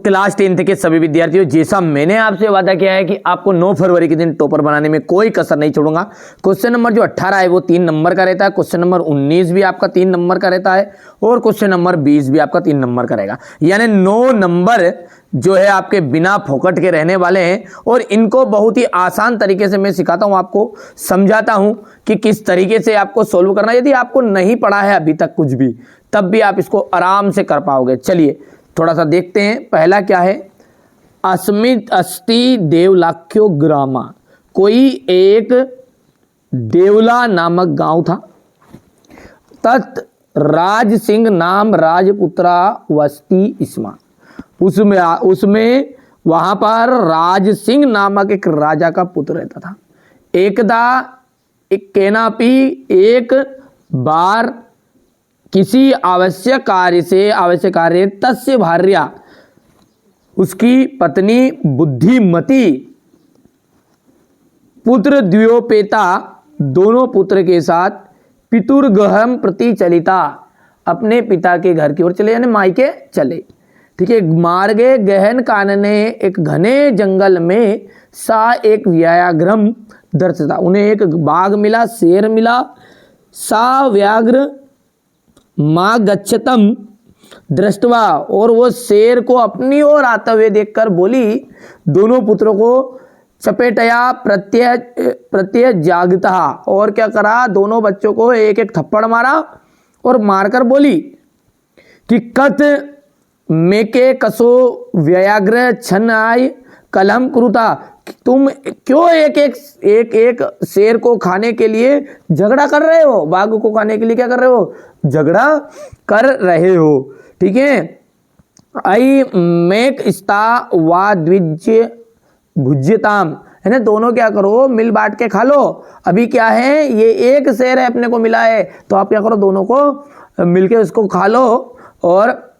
Class 10th के सभी विद्यार्थियों, जैसा मैंने आपसे वादा किया है कि आपको 9 फरवरी के दिन टॉपर बनाने में कोई कसर नहीं छोड़ूंगा। क्वेश्चन नंबर जो 18 है वो 3 नंबर का रहता है, क्वेश्चन नंबर 19 भी आपका 3 नंबर का रहता है और क्वेश्चन नंबर 20 भी आपका 3 नंबर का रहेगा। यानी 9 नंबर जो है आपके बिना फोकट के रहने वाले हैं और इनको बहुत ही आसान तरीके से मैं सिखाता हूं, आपको समझाता हूं कि किस तरीके से आपको सोल्व करना है। यदि आपको नहीं पढ़ा है अभी तक कुछ भी, तब भी आप इसको आराम से कर पाओगे। चलिए थोड़ा सा देखते हैं। पहला क्या है, अस्मित अस्ति देवलाख्यो ग्रामा। कोई एक देवला नामक गांव था, तत् राज सिंह नाम राजपुत्रा वस्ती इसमा। उसमें वहां पर राज सिंह नामक एक राजा का पुत्र रहता था। एकदा एक केनापी एक बार किसी आवश्यक कार्य तस्य भार्या, उसकी पत्नी बुद्धिमती, पुत्र द्व्योपेता, दोनों पुत्र के साथ पितुर्गृहम प्रति चलिता, अपने पिता के घर की ओर चले, यानी मायके चले। ठीक है। मार्गे गहन कानने, एक घने जंगल में सा एक व्याघ्रम दर्शता, उन्हें एक बाघ मिला, शेर मिला। सा व्याघ्र माँ गच्छतम दृष्टवा, और वो शेर को अपनी ओर आते हुए देखकर बोली, दोनों पुत्रों को चपेटया प्रत्यय जागता, और क्या करा, दोनों बच्चों को एक एक थप्पड़ मारा और मारकर बोली कि कत मेके कसो व्याघ्र छन आय कलम कुरुता, तुम क्यों एक एक शेर को खाने के लिए झगड़ा कर रहे हो, बाघ को खाने के लिए क्या कर रहे हो, झगड़ा कर रहे हो। ठीक है। आई मेक स्ता वा द्विज्य भुज्यताम, है ना, दोनों क्या करो, मिल बांट के खा लो। अभी क्या है, ये एक शेर है अपने को मिला है, तो आप क्या करो, दोनों को मिलके उसको खा लो और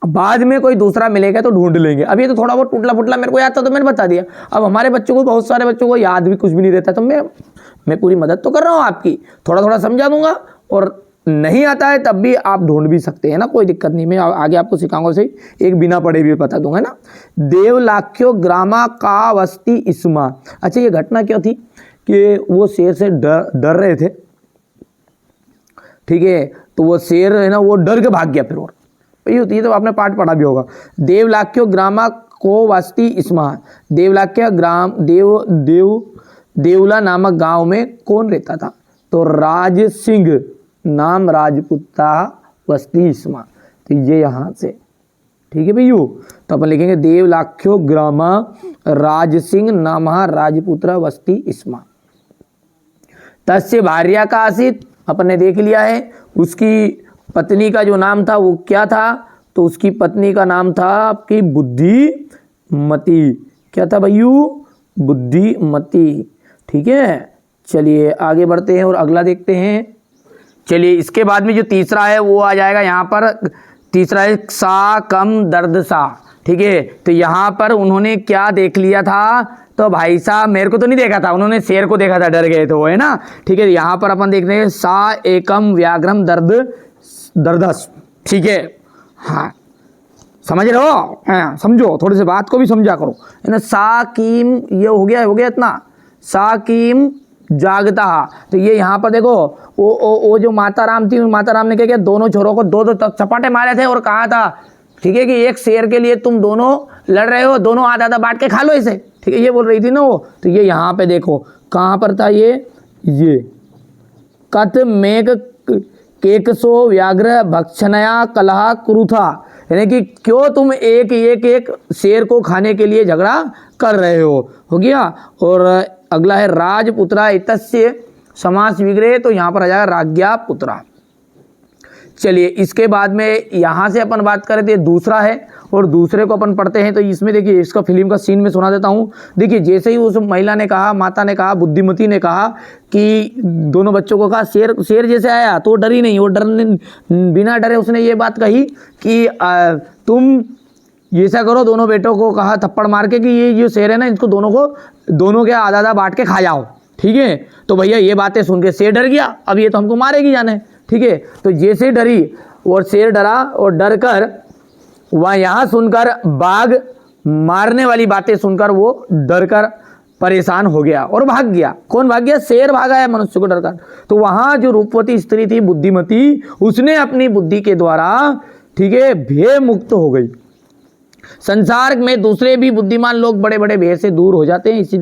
बाद में कोई दूसरा मिलेगा तो ढूंढ लेंगे। अभी तो थोड़ा बहुत टूटला फुटला मेरे को याद था तो मैंने बता दिया। अब हमारे बच्चों को, बहुत सारे बच्चों को याद भी कुछ भी नहीं रहता, तो मैं पूरी मदद तो कर रहा हूँ आपकी, थोड़ा थोड़ा समझा दूंगा, और नहीं आता है तब भी आप ढूंढ भी सकते हैं ना, कोई दिक्कत नहीं। मैं आगे आपको सिखाऊंगा, सही एक बिना पढ़े भी बता दूंगा ना। देवलाख्यो ग्रामा का वस्ती इसमा। अच्छा, ये घटना क्या थी कि वो शेर से डर रहे थे। ठीक है। तो वो शेर है ना, वो डर के भाग गया फिर, और ये तो आपने पाठ पढ़ा भी होगा। देवलाख्यो ग्रामा को वस्ती इसमा, देवलाख्य ग्राम देवला नामक गांव में कौन रहता था, तो राज सिंह नाम राजपुता वस्ती इसमा। तो ये यहाँ से, ठीक है भैया, तो अपन लिखेंगे देवलाख्यो ग्रामा राज सिंह नाम राजपुत्र वस्ती इसमा। तस्य भार्या का आसित, अपन ने देख लिया है। उसकी पत्नी का जो नाम था वो क्या था, तो उसकी पत्नी का नाम था आपकी बुद्धिमती। क्या था भैयू, बुद्धिमती। ठीक है। चलिए आगे बढ़ते हैं और अगला देखते हैं। चलिए इसके बाद में जो तीसरा है वो आ जाएगा यहाँ पर। तीसरा है सा कम दर्द सा। ठीक है। तो यहाँ पर उन्होंने क्या देख लिया था, तो भाई साहब मेरे को तो नहीं देखा था, उन्होंने शेर को देखा था, डर गए थे वो, है ना। ठीक है। यहाँ पर अपन देख रहे हैं सा एकम व्याघ्रम दर्दस। ठीक है। हाँ, समझ रहे हो, हाँ, समझो, थोड़े से बात को भी समझा करो, है ना। साकीम, ये हो गया इतना, साकीम जागता। तो ये यहाँ पर देखो, वो जो माता राम थी, माता राम ने क्या किया, दोनों छोरों को दो चपाटे मारे थे और कहा था, ठीक है, कि एक शेर के लिए तुम दोनों लड़ रहे हो, दोनों आधा आधा बांट के खा लो इसे। ठीक है, ये बोल रही थी ना वो। तो ये यहाँ पे देखो कहाँ पर था ये कत मेघ केकसो व्याघ्र भक्षणया कलह कुरुथा, यानी कि क्यों तुम एक शेर को खाने के लिए झगड़ा कर रहे हो गया। और अगला है राजपुत्रा इतस्य समास विग्रह, तो यहाँ पर आ जाएगा राज्ञा पुत्रा। चलिए इसके बाद में यहाँ से अपन बात करें तो ये दूसरा है, और दूसरे को अपन पढ़ते हैं। तो इसमें देखिए, इसका फिल्म का सीन में सुना देता हूँ। देखिए जैसे ही उस महिला ने कहा, माता ने कहा, बुद्धिमती ने कहा कि दोनों बच्चों को कहा, शेर जैसे आया तो डरी नहीं, वो डरने बिना डरे उसने ये बात कही कि तुम ऐसा करो, दोनों बेटों को कहा थप्पड़ मार के कि ये जो शेर है ना, इसको दोनों के आधा आधा बांट के खा जाओ। ठीक है। तो भैया ये बातें सुन के शेर डर गया, अब ये तो हमको मारेगी जाने। ठीक है। तो जैसे डरी और शेर डरा, और डर कर वह यहाँ सुनकर बाघ मारने वाली बातें सुनकर वो डर कर परेशान हो गया और भाग गया। कौन भाग गया? शेर भागा है मनुष्य को डरकर। तो वहां जो रूपवती स्त्री थी बुद्धिमती, उसने अपनी बुद्धि के द्वारा, ठीक है, भय मुक्त हो गई। संसार में दूसरे भी बुद्धिमान लोग बड़े बड़े भय से दूर हो जाते हैं, इसी,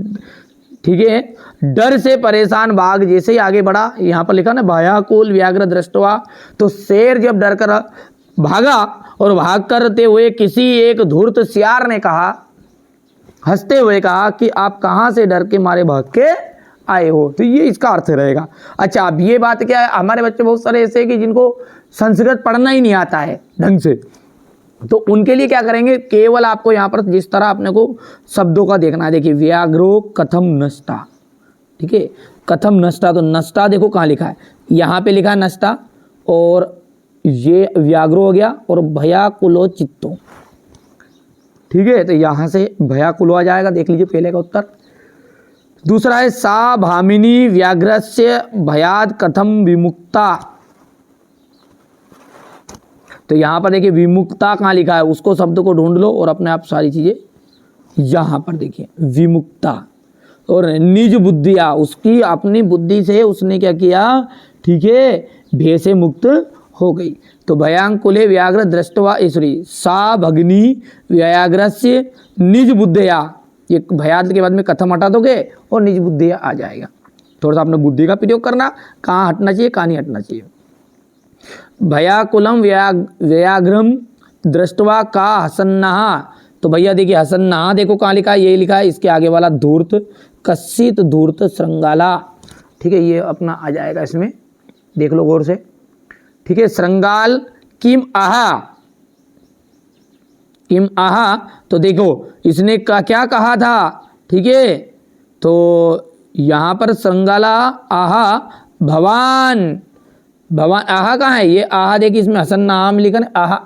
ठीक है। डर से परेशान बाघ जैसे ही आगे बढ़ा, यहाँ पर लिखा ना भयाकुल व्याघ्र दृष्टवा, तो शेर जब डर कर भागा और भाग करते हुए किसी एक धूर्त सियार ने कहा, हंसते हुए कहा कि आप कहाँ से डर के मारे भाग के आए हो। तो ये इसका अर्थ रहेगा। अच्छा, अब ये बात क्या है, हमारे बच्चे बहुत सारे ऐसे हैं कि जिनको संस्कृत पढ़ना ही नहीं आता है ढंग से, तो उनके लिए क्या करेंगे, केवल आपको यहाँ पर जिस तरह अपने को शब्दों का देखना है। देखिए व्याघ्रो कथम नष्टा, ठीक है, कथम नष्टा, तो नष्टा देखो कहाँ लिखा है, यहाँ पे लिखा है नष्टा, और ये व्याघ्रो हो गया, और भयाकुलो चित्तो, ठीक है। तो यहाँ से भयाकुलो आ जाएगा, देख लीजिए पहले का उत्तर। दूसरा है सा भामिनी व्याघ्रस्य भयाद कथम विमुक्ता, तो यहाँ पर देखिए विमुक्ता कहाँ लिखा है, उसको शब्द को ढूंढ लो और अपने आप सारी चीजें यहाँ पर देखिए विमुक्ता। और निज बुद्धिया, उसकी अपनी बुद्धि से उसने क्या किया, ठीक है, भय से मुक्त हो गई। तो भयांकुले व्याघ्र दृष्टवा ईश्वरी सा भगनी व्याघ्रस्य निज बुद्धिया, ये भयाद के बाद में कथम हटा दोगे और निज बुद्धिया आ जाएगा। थोड़ा सा अपने बुद्धि का प्रयोग करना, कहाँ हटना चाहिए कहाँ नहीं हटना चाहिए। भयाकुलम व्याघ्रम दृष्टवा का हसन्ना, तो भैया देखिए हसन्ना देखो कहाँ लिखा है, ये लिखा है इसके आगे वाला धूर्त, कस्सित धूर्त श्रृंगाला, ठीक है, ये अपना आ जाएगा इसमें, देख लो गौर से, ठीक है। श्रृंगाल किम आहा, किम आहा, तो देखो इसने क्या कहा था, ठीक है, तो यहाँ पर श्रृंगाला आहा भवान, भवान आहा कहाँ है, ये आहा देखिए इसमें हसन नाम लिखा है आहा,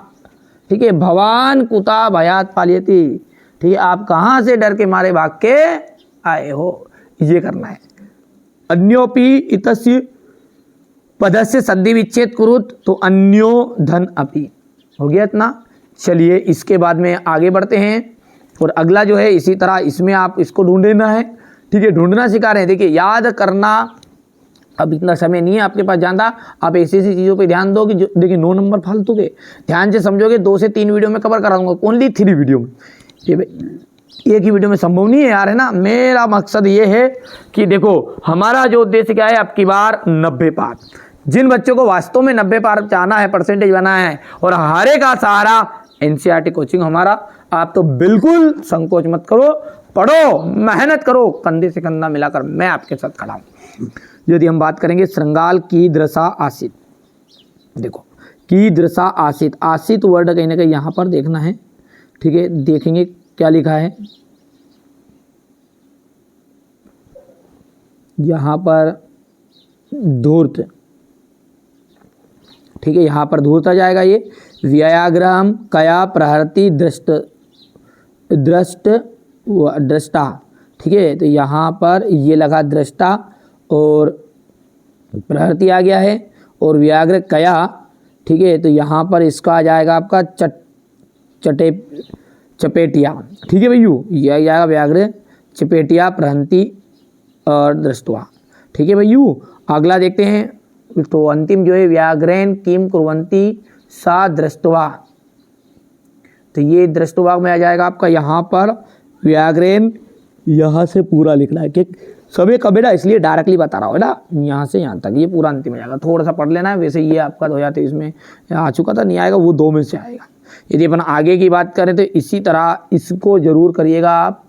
ठीक है। भवान कुता भयात पालियती, ठीक है, आप कहाँ से डर के मारे भाग के आए हो, ये करना है। अन्योपि इतस्य पदस्य सद्धि विच्छेद कुरुत, तो अन्यो धन अपि, हो गया इतना। चलिए इसके बाद में आगे बढ़ते हैं, और अगला जो है इसी तरह इसमें आप इसको ढूंढना है, ठीक है, ढूंढना सिखा रहे हैं। देखिए याद करना अब इतना समय नहीं है आपके पास ज़्यादा, आप ऐसी ऐसी चीज़ों पे ध्यान दो कि जो देखिए 9 नंबर फालतू के ध्यान से समझोगे 2 से 3 वीडियो में कवर कराऊंगा, ओनली 3 वीडियो में, ये एक ही वीडियो में संभव नहीं है यार, है ना। मेरा मकसद ये है कि देखो हमारा जो उद्देश्य क्या है, अब की बार 90 पार, जिन बच्चों को वास्तव में 90 पार चाहना है, परसेंटेज बनाना है, और हारे का सहारा एनसीईआरटी कोचिंग हमारा, आप तो बिल्कुल संकोच मत करो, पढ़ो, मेहनत करो, कंधे से कंधा मिलाकर मैं आपके साथ खड़ा हूँ। यदि हम बात करेंगे श्रृंगाल की दृशा आसित, देखो की दृशा आसित, आसित वर्ड कहीं ना कहीं यहाँ पर देखना है, ठीक है, देखेंगे क्या लिखा है, यहाँ पर धूर्त, ठीक है, यहाँ पर धूर्त आ जाएगा। ये व्याघ्रम कया प्रहरती दृष्टा, ठीक है, तो यहाँ पर ये लगा दृष्टा और प्रहरती आ गया है, और व्याघ्र कया, ठीक है, तो यहाँ पर इसका आ जाएगा आपका चपेटिया, ठीक है भैया, ये आ जाएगा व्याघ्र चपेटिया प्रहंती और दृष्टवा, ठीक है भैया। अगला देखते हैं, तो अंतिम जो है व्याघ्रेन किम कुर्वन्ति सा दृष्टवा, तो ये दृष्टवा में आ जाएगा आपका यहाँ पर व्याघ्रेन, यहाँ से पूरा लिखना है, कि सभी का बेटा इसलिए डायरेक्टली बता रहा हूँ ना, यहाँ से यहाँ तक ये पूरा अंतिम आ जाएगा, थोड़ा सा पढ़ लेना है। वैसे ये आपका 2023 में आ चुका था, नहीं आएगा वो 2 में से आएगा। यदि अपन आगे की बात करें तो इसी तरह इसको जरूर करिएगा आप,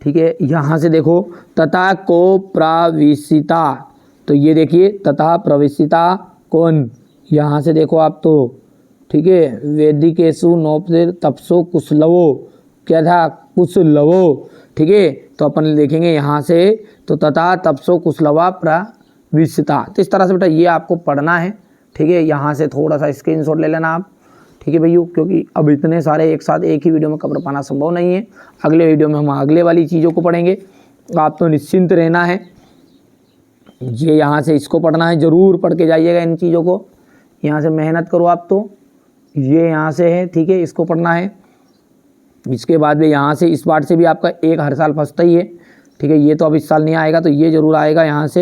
ठीक है। यहाँ से देखो तथा को प्रविशिता, तो ये देखिए तथा प्रविशिता कौन, यहाँ से देखो आप, तो ठीक है, वेदिकेशु नौपदेर तपसो कुशलवो, क्या था कुशलवो, ठीक है, तो अपन देखेंगे यहाँ से, तो तथा तपसो कुशलवा प्रविशिता, तो इस तरह से बेटा ये आपको पढ़ना है, ठीक है। यहाँ से थोड़ा सा स्क्रीनशॉट ले लेना आप, ठीक है भैया, क्योंकि अब इतने सारे एक साथ एक ही वीडियो में कवर पाना संभव नहीं है। अगले वीडियो में हम अगले वाली चीज़ों को पढ़ेंगे, आप तो निश्चिंत रहना है, ये यहाँ से इसको पढ़ना है, ज़रूर पढ़ के जाइएगा इन चीज़ों को, यहाँ से मेहनत करो आप, तो ये यहाँ से है, ठीक है, इसको पढ़ना है। इसके बाद में यहाँ से इस पार्ट से भी आपका एक हर साल फंसता ही है, ठीक है। ये तो अब इस साल नहीं आएगा, तो ये जरूर आएगा यहाँ से।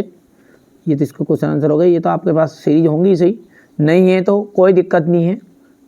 ये तो इसको क्वेश्चन आंसर हो गया। ये तो आपके पास सीरीज होंगी सही, नहीं है तो कोई दिक्कत नहीं है,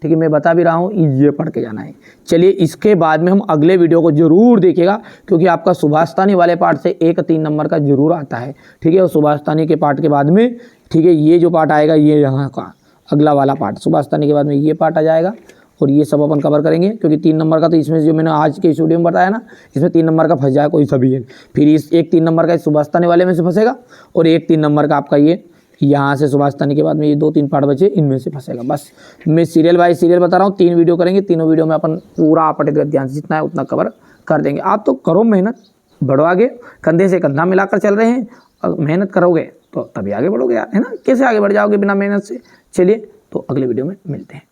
ठीक है। मैं बता भी रहा हूँ, ये पढ़ के जाना है। चलिए इसके बाद में हम अगले वीडियो को जरूर देखिएगा, क्योंकि आपका सुभाषतानी वाले पार्ट से 1-3 नंबर का जरूर आता है, ठीक है। और सुभाषतानी के पार्ट के बाद में, ठीक है, ये जो पार्ट आएगा ये यहाँ का अगला वाला पार्ट, सुभाषतानी के बाद में ये पार्ट आ जाएगा और ये सब अपन कवर करेंगे। क्योंकि 3 नंबर का तो इसमें जो मैंने आज के स्टूडियो में बताया ना, इसमें 3 नंबर का फंस जाए कोई सभी है, फिर इस एक 3 नंबर का सुभाषतानी वाले में से फंसेगा और एक 3 नंबर का आपका ये यहाँ से सुभाषतानी के बाद में ये 2-3 पार्ट बचे, इनमें से फंसेगा। बस मैं सीरियल बाय सीरियल बता रहा हूँ, 3 वीडियो करेंगे, तीनों वीडियो में अपन पूरा पर्टिकुलर ध्यान से जितना है उतना कवर कर देंगे। आप तो करो मेहनत, बढ़ो आगे, कंधे से कंधा मिलाकर चल रहे हैं, मेहनत करोगे तो तभी आगे बढ़ोगे यार, है ना। कैसे आगे बढ़ जाओगे बिना मेहनत से। चलिए तो अगले वीडियो में मिलते हैं।